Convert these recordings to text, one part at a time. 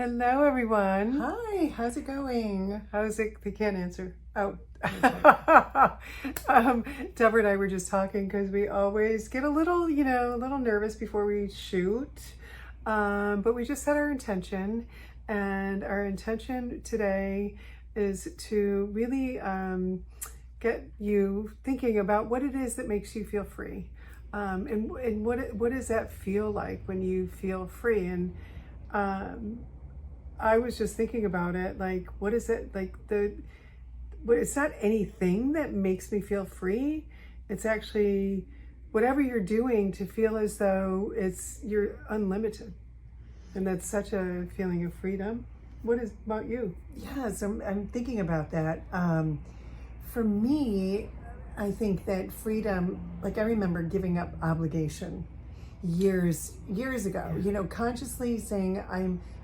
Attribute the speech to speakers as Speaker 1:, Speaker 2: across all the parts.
Speaker 1: Hello, everyone.
Speaker 2: Hi, how's it going?
Speaker 1: How's it? They can't answer. Oh.
Speaker 2: Okay.
Speaker 1: Deborah and I were just talking because we always get a little, a little nervous before we shoot. But we just set our intention, and our intention today is to really get you thinking about what it is that makes you feel free, and what does that feel like when you feel free? And I was just thinking about it, like, what is it like it's not anything that makes me feel free. It's actually whatever you're doing to feel as though you're unlimited. And that's such a feeling of freedom. What is about you?
Speaker 2: Yeah, so I'm thinking about that. For me, I think that freedom, like I remember giving up obligation years ago, consciously saying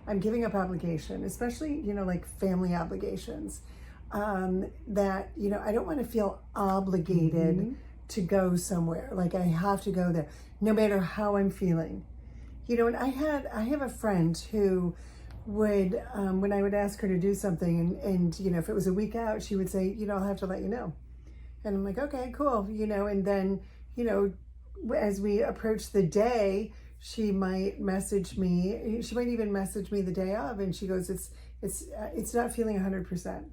Speaker 2: I'm giving up obligation, especially, like family obligations, that, I don't want to feel obligated to go somewhere. Like I have to go there no matter how I'm feeling, and I have a friend who would, when I would ask her to do something and, if it was a week out, she would say, I'll have to let you know. And I'm like, okay, cool. And then, as we approach the day, she might message me. She might even message me the day of, and she goes, "It's not feeling 100%.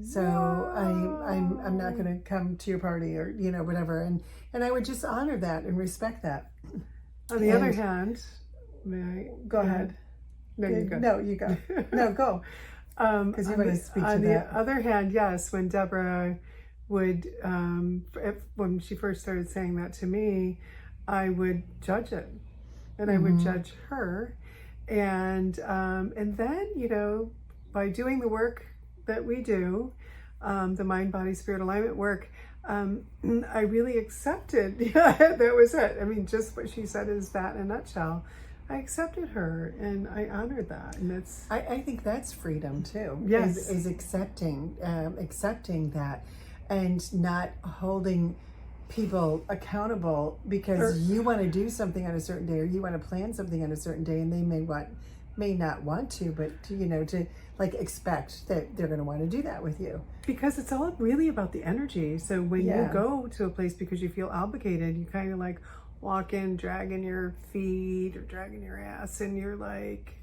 Speaker 2: So I'm not going to come to your party or whatever." And I would just honor that and respect that.
Speaker 1: On the other hand, may I go ahead? No, you go.
Speaker 2: No, you go. No, go. Because you want to speak to that.
Speaker 1: On the other hand, yes, when Deborah would, when she first started saying that to me, I would judge it, and I would judge her, and then by doing the work that we do, the mind, body, spirit alignment work, I really accepted. That was it. I mean, just what she said is that in a nutshell. I accepted her and I honored that, and that's.
Speaker 2: I think that's freedom too.
Speaker 1: Yes,
Speaker 2: is accepting that, and not holding people accountable because you want to do something on a certain day, or you want to plan something on a certain day, and they may not want to, but to like expect that they're going to want to do that with you,
Speaker 1: because it's all really about the energy. So when you go to a place because you feel obligated, you kind of like walk in dragging your feet or dragging your ass, and you're like,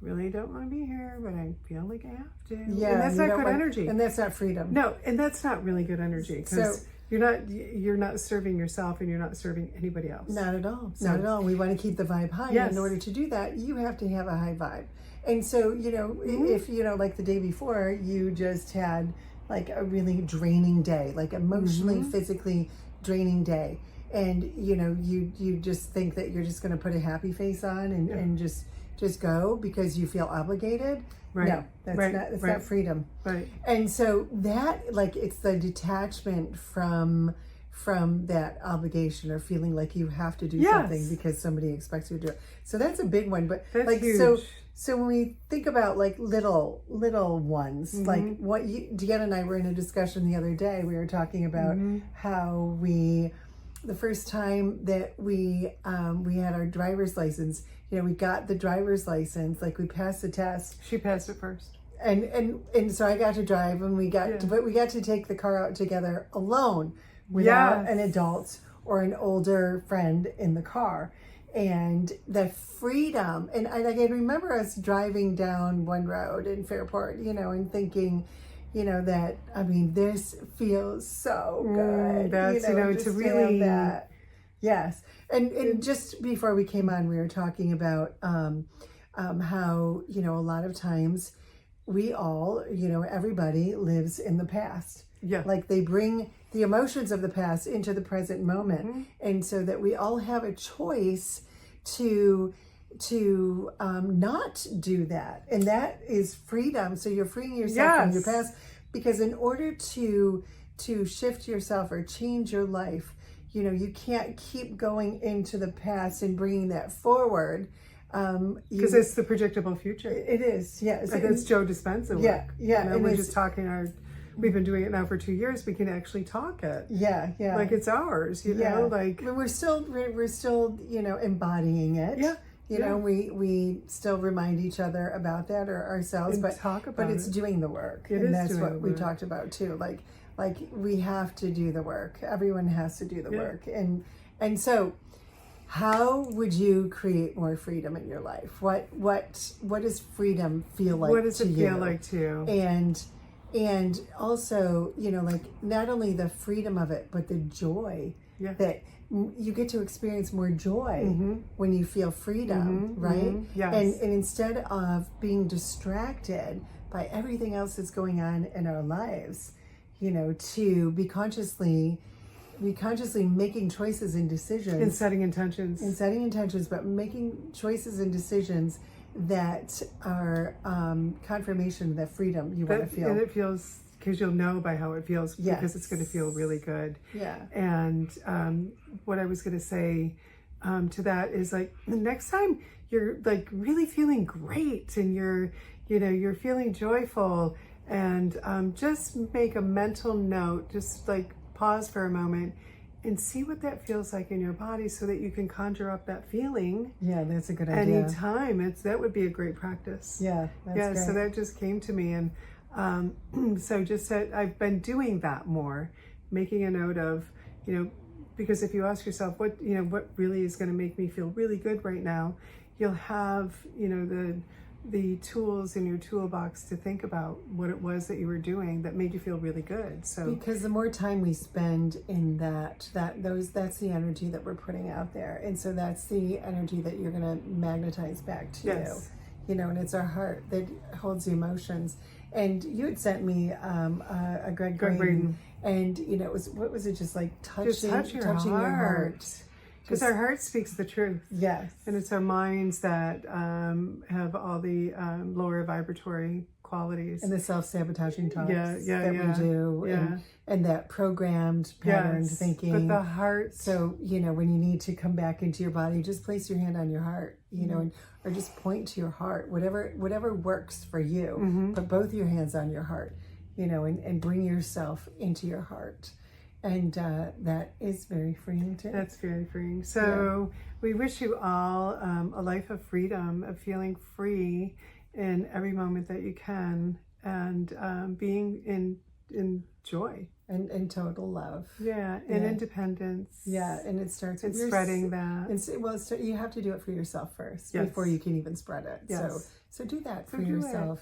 Speaker 1: really don't want to be here, but I feel like I have to.
Speaker 2: Yeah,
Speaker 1: and that's not good energy,
Speaker 2: and that's not freedom.
Speaker 1: No, and that's not really good energy, because you're not serving yourself, and you're not serving anybody else.
Speaker 2: Not at all. Not at all. We want to keep the vibe high. Yes. In order to do that, you have to have a high vibe. And so, if like the day before, you just had like a really draining day, like emotionally, physically draining day, and you just think that you're just going to put a happy face on and just go because you feel obligated.
Speaker 1: Right.
Speaker 2: No, that's not freedom.
Speaker 1: Right.
Speaker 2: And so that, like, it's the detachment from that obligation or feeling like you have to do something because somebody expects you to do it. So that's a big one. But
Speaker 1: that's
Speaker 2: like
Speaker 1: huge.
Speaker 2: So when we think about like little ones, like what Deanna and I were in a discussion the other day. We were talking about how the first time that we had our driver's license, we got the driver's license, like we passed the test.
Speaker 1: She passed it first.
Speaker 2: And so I got to drive, and we got to take the car out together alone without an adult or an older friend in the car. And the freedom, and I remember us driving down one road in Fairport, and thinking, that, I mean, this feels so good.
Speaker 1: That's, to really
Speaker 2: that. Yes. And just before we came on, we were talking about how, a lot of times we all, everybody lives in the past.
Speaker 1: Yeah.
Speaker 2: Like they bring the emotions of the past into the present moment. And so that we all have a choice to not do that. And that is freedom. So you're freeing yourself from your past, because in order to shift yourself or change your life, you can't keep going into the past and bringing that forward.
Speaker 1: Because it's the predictable future.
Speaker 2: It is, yes.
Speaker 1: Like it's Joe Dispenza work.
Speaker 2: Yeah.
Speaker 1: And we're just talking we've been doing it now for 2 years. We can actually talk it.
Speaker 2: Yeah.
Speaker 1: Like it's ours, like
Speaker 2: we're still, embodying it.
Speaker 1: Yeah.
Speaker 2: You know, we still remind each other about that or ourselves,
Speaker 1: And
Speaker 2: but
Speaker 1: talk about
Speaker 2: but it's
Speaker 1: it.
Speaker 2: doing the work.
Speaker 1: It
Speaker 2: and
Speaker 1: is
Speaker 2: that's
Speaker 1: doing
Speaker 2: what
Speaker 1: the
Speaker 2: we
Speaker 1: work.
Speaker 2: talked about too. Like we have to do the work. Everyone has to do the work. And so how would you create more freedom in your life? What does freedom feel like
Speaker 1: What does
Speaker 2: to
Speaker 1: it
Speaker 2: you?
Speaker 1: feel like to you?
Speaker 2: And also, you know, like not only the freedom of it, but the joy that you get to experience more joy when you feel freedom, right?
Speaker 1: Yes.
Speaker 2: And instead of being distracted by everything else that's going on in our lives, you know, to be consciously making choices and decisions
Speaker 1: And setting intentions.
Speaker 2: but making choices and decisions that are confirmation of that freedom you want to feel.
Speaker 1: And it feels, because you'll know by how it feels, because it's going to feel really good.
Speaker 2: Yeah.
Speaker 1: And what I was going to say to that is, like, the next time you're like really feeling great and you're feeling joyful, and just make a mental note, just like pause for a moment and see what that feels like in your body, so that you can conjure up that feeling.
Speaker 2: Yeah, that's a good idea.
Speaker 1: Anytime. That would be a great practice.
Speaker 2: Yeah, that's great.
Speaker 1: So that just came to me, and so just that I've been doing that more, making a note of, you know, because if you ask yourself what really is going to make me feel really good right now, you'll have, you know, the tools in your toolbox to think about what it was that you were doing that made you feel really good. So
Speaker 2: because the more time we spend in that's the energy that we're putting out there, and so that's the energy that you're going to magnetize back to you. You know, and it's our heart that holds the emotions. And you had sent me a Greg Braden, and you know, what was it? Just like touching your heart.
Speaker 1: Because our heart speaks the truth.
Speaker 2: Yes.
Speaker 1: And it's our minds that have all the lower vibratory qualities.
Speaker 2: And the self-sabotaging thoughts that we do.
Speaker 1: Yeah.
Speaker 2: And that programmed patterned thinking.
Speaker 1: But the heart.
Speaker 2: So, you know, when you need to come back into your body, just place your hand on your heart, you know, or just point to your heart, whatever works for you. Put both your hands on your heart, you know, and bring yourself into your heart. And that is very freeing too.
Speaker 1: That's very freeing. So we wish you all a life of freedom, of feeling free in every moment that you can, and being in joy.
Speaker 2: And total love.
Speaker 1: And independence.
Speaker 2: And it starts with
Speaker 1: spreading that.
Speaker 2: You have to do it for yourself first before you can even spread it. So do that for yourself.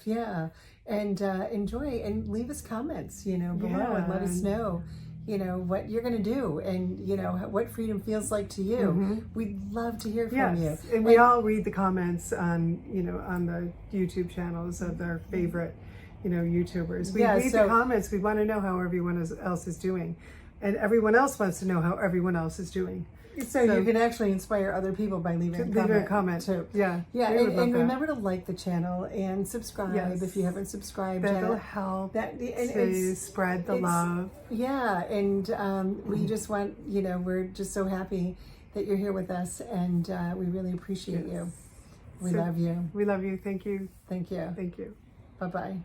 Speaker 2: And enjoy, and leave us comments, you know, below, and let us know, you know, what you're going to do, and you know what freedom feels like to you. We'd love to hear from you.
Speaker 1: And we all read the comments on, you know, on the YouTube channels of our favorite, you know, YouTubers. We read the comments. We want to know how everyone else is doing, and everyone else wants to know how everyone else is doing.
Speaker 2: So you can actually inspire other people by leaving a comment too. And remember to like the channel and subscribe if you haven't subscribed yet.
Speaker 1: That'll help to spread the love.
Speaker 2: And we just want, you know, we're just so happy that you're here with us, and we really appreciate you. We love you.
Speaker 1: We love you. Thank you.
Speaker 2: Thank you.
Speaker 1: Thank you.
Speaker 2: Bye-bye.